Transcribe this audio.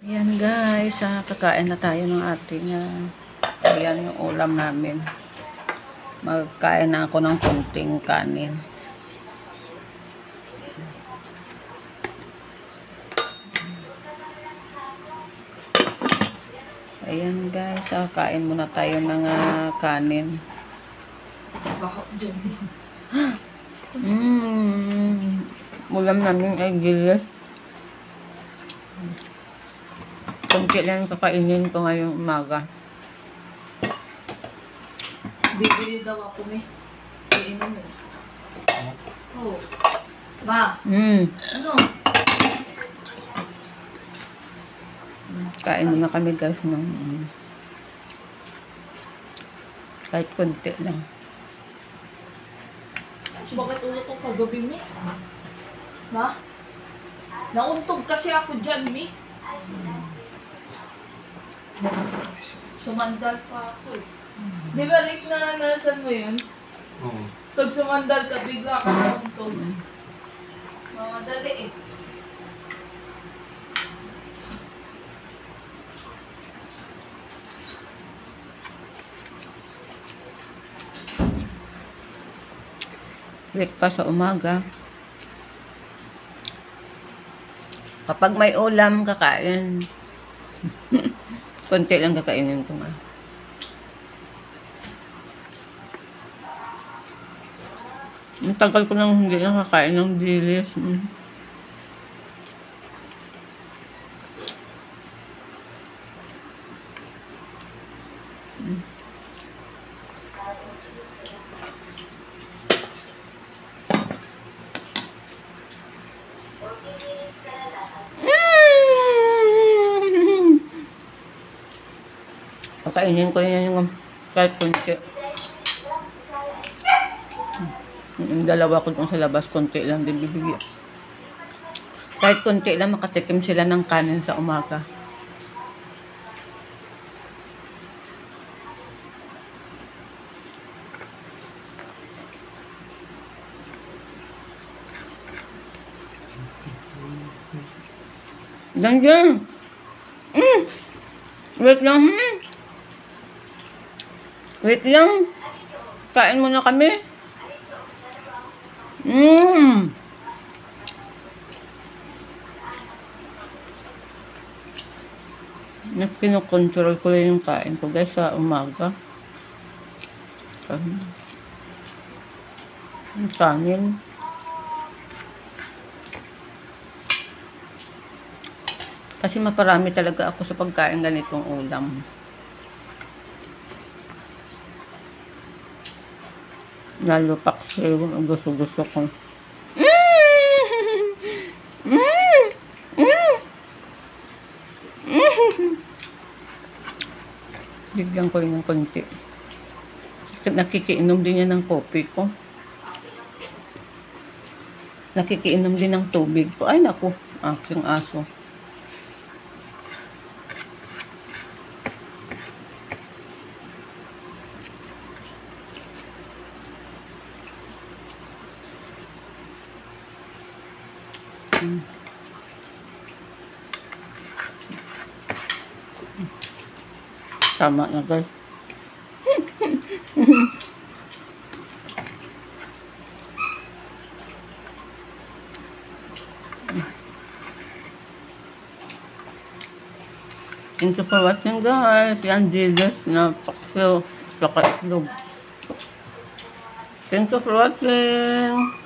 Ayan guys, kakain na tayo ng ating ayan yung ulam namin. Magkain na ako ng konting kanin. Ayan guys, kain muna tayo ng kanin. Ulam namin ay gilis. Kunti lang kakainin ko ngayong umaga. Bibili daw ako may iinom mo. Oo. Ba? Ano? Kain muna kami guys ng kahit kunti lang. So bakit ulo ko kagabi mi? Ma? Nauntog kasi ako dyan mi. Sumandal pa ako eh. Di ba Rick naranasan mo yun? Oo. Pag sumandal ka, bigla ka nauntog. Mamadali eh. Break pa sa umaga. Kapag may ulam, kakain. Konti lang kakainin ko nga. Ang tagal ko nang hindi nakakain ng dilis. Kakainin ko rin yan yung kahit konti. Yung dalawa ko dun sa labas, konti lang din bibigyan. Kahit konti lang, makatikim sila ng kanin sa umaga. Dandiyan! Wait lang, Wait lang. Kain muna kami. Pinokontrol ko lang yung kain ko guys sa umaga. Ang kanin. Kasi maparami talaga ako sa pagkain ganitong ulam. Lalo pa kasi ang gusto ko. Bigyan ko rin ng konti. Nakikiinom din yan ng kopi ko. Nakikiinom din ng tubig ko. Ay naku, aking aso. Tama na guys. Thank you for watching guys. Yan dilis na paksiw sa itlog. Thank you for watching.